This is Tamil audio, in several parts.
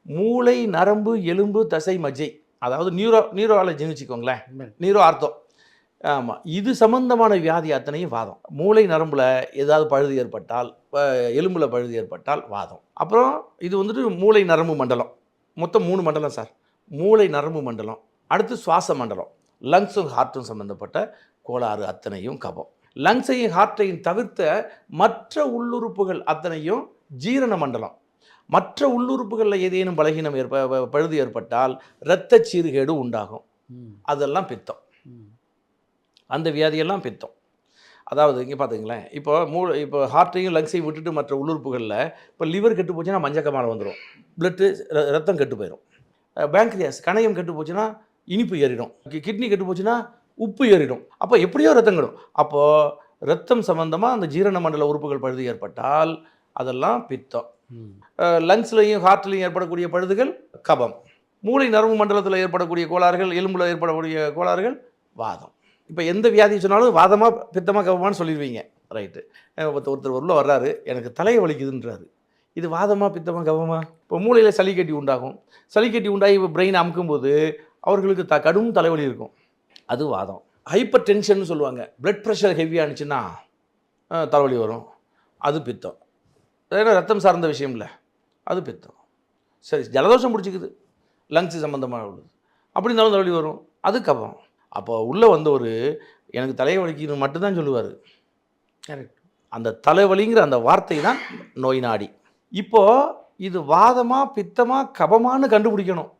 மூளை, நரம்பு, எலும்பு, தசை, மஜ்ஜை, அதாவது நியூரோலஜின்னு வச்சுக்கோங்களேன், நியூரோ ஆர்த்தோ. ஆமாம், இது சம்பந்தமான வியாதி அத்தனையும் வாதம். மூளை நரம்பில் ஏதாவது பழுது ஏற்பட்டால், எலும்பில் பழுது ஏற்பட்டால் வாதம். அப்புறம் இது வந்துட்டு மூளை நரம்பு மண்டலம். மொத்தம் 3 மண்டலம் சார். மூளை நரம்பு மண்டலம், அடுத்து சுவாச மண்டலம், லங்ஸும் ஹார்ட்டும் சம்மந்தப்பட்ட கோளாறு அத்தனையும் கபம். லங்ஸையும் ஹார்ட்டையும் தவிர்த்த மற்ற உள்ளுறுப்புகள் அத்தனையும் ஜீரண மண்டலம். மற்ற உள்ளுறுப்புகளில் ஏதேனும் பலகீனம் பழுது ஏற்பட்டால் இரத்த சீர்கேடு உண்டாகும். அதெல்லாம் பித்தம். அந்த வியாதியெல்லாம் பித்தம். அதாவது இங்கே பார்த்துங்களேன், இப்போ ஹார்ட்டையும் லங்ஸையும் விட்டுட்டு மற்ற உள்ளுறுப்புகளில் இப்போ லிவர் கெட்டு போச்சுன்னா மஞ்சக்கமாலை வந்துடும், பிளட்டு ரத்தம் கெட்டு போயிடும். பேங்க்ரியாஸ் கணையம் கெட்டு போச்சுன்னா இனிப்பு ஏறிடும், கிட்னி கெட்டு போச்சுன்னா உப்பு ஏறிடும். அப்போ எப்படியோ ரத்தம் கெடும். அப்போது ரத்தம் சம்மந்தமாக அந்த ஜீரண மண்டல உறுப்புகள் பழுது ஏற்பட்டால் அதெல்லாம் பித்தம். லங்ஸ்லையும் ஹார்ட்லையும் ஏற்படக்கூடிய பழுதுகள் கபம். மூளை நரம்பு மண்டலத்தில் ஏற்படக்கூடிய கோளாறுகள், எலும்பில் ஏற்படக்கூடிய கோளாறுகள் வாதம். இப்போ எந்த வியாதி சொன்னாலும் வாதமாக பித்தமாக கபமானு சொல்லிடுவீங்க, ரைட்டு. ஒருத்தர் உள்ள வர்றாரு, எனக்கு தலையை வலிக்குதுன்றாரு. இது வாதமாக பித்தமாக கபமா? இப்போ மூளையில் சளிக்கட்டி உண்டாகும். சளிக்கட்டி உண்டாகி இப்போ பிரெயின் அமுக்கும்போது அவர்களுக்கு கடும் தலைவலி இருக்கும், அது வாதம். ஹைப்பர் டென்ஷன் சொல்லுவாங்க, பிளட் ப்ரெஷர் ஹெவியாக இருந்துச்சுன்னா தலைவலி வரும், அது பித்தம். ஏன்னா ரத்தம் சார்ந்த விஷயம் இல்லை, அது பித்தம். சரி, ஜலதோஷம் பிடிச்சிக்குது, லங்ஸ் சம்மந்தமாக உள்ளது, அப்படி இருந்தாலும் தலைவலி வரும், அது கபம். அப்போ உள்ளே ஒரு எனக்கு தலைவலிக்குன்னு மட்டும்தான் சொல்லுவார். கரெக்ட். அந்த தலைவலிங்கிற அந்த வார்த்தை தான் நோய் நாடி. இப்போது இது வாதமாக பித்தமாக கபமானு கண்டுபிடிக்கணும்.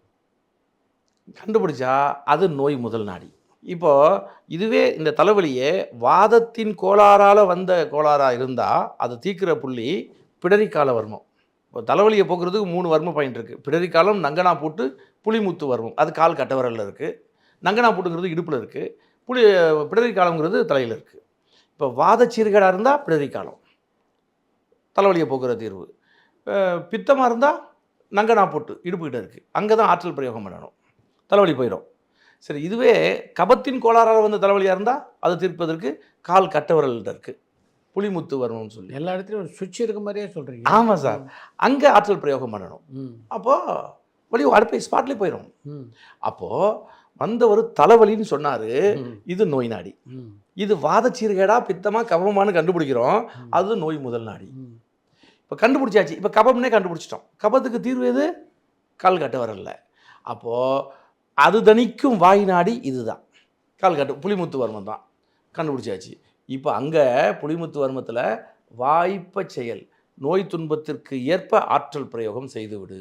கண்டுபிடிச்சா அது நோய் முதல் நாடி. இப்போது இதுவே இந்த தலைவலியே வாதத்தின் கோளாறால் வந்த கோளாறாக இருந்தால் அது தீர்க்கிற புள்ளி பிடரிக்கால வர்மம். இப்போ தலைவலியை போக்குறதுக்கு 3 வர்ம பாயிண்ட் இருக்குது. பிடரிக்காலம், நங்கனா பூட்டு, புளிமுத்து வர்மம், அது கால் கட்டவரலில் இருக்குது. நங்கனா பூட்டுங்கிறது இடுப்பில் இருக்குது. பிடரிக்காலங்கிறது தலையில் இருக்குது. இப்போ வாத சீர்கேடாக இருந்தால் பிடரிக்காலம் தலைவலியை போக்குற தீர்வு. பித்தமாக இருந்தால் நங்கனா பூட்டு இடுப்புக்கிட்ட இருக்குது, அங்கே தான் ஆற்றல் பிரயோகம் பண்ணணும், தலைவலி போயிடும். சரி, இதுவே கபத்தின் கோளாறால் வந்த தலைவலியாக இருந்தால் அதை தீர்ப்பதற்கு கால் கட்டவரல்கிட்ட இருக்குது, புளிமுத்து வரணும்னு சொல்லி. எல்லா இடத்துலையும் ஒரு சுவிட்ச் இருக்க மாதிரியே சொல்கிறீங்க. ஆமாம் சார், அங்கே ஆற்றல் பிரயோகம் பண்ணணும். அப்போது வலி அடுப்பை ஸ்பாட்லேயே போயிடும். அப்போது வந்தவர் தலைவலின்னு சொன்னார், இது நோய் நாடி. இது வாத சீர்கேடா பித்தமாக கபமானு கண்டுபிடிக்கிறோம், அது நோய் முதல் நாடி. இப்போ கண்டுபிடிச்சாச்சு, இப்போ கபம்னே கண்டுபிடிச்சிட்டோம். கபத்துக்கு தீர்வு எது? கால் கட்ட வரல. அப்போது அது தணிக்கும் வாய் நாடி இதுதான், கால் கட்டு புளிமுத்து வர்மம் தான் கண்டுபிடிச்சாச்சு. இப்போ அங்கே புளிமுத்து வர்மத்தில் வாய்ப்ப செயல், நோய் துன்பத்திற்கு ஏற்ப ஆற்றல் பிரயோகம் செய்துவிடு.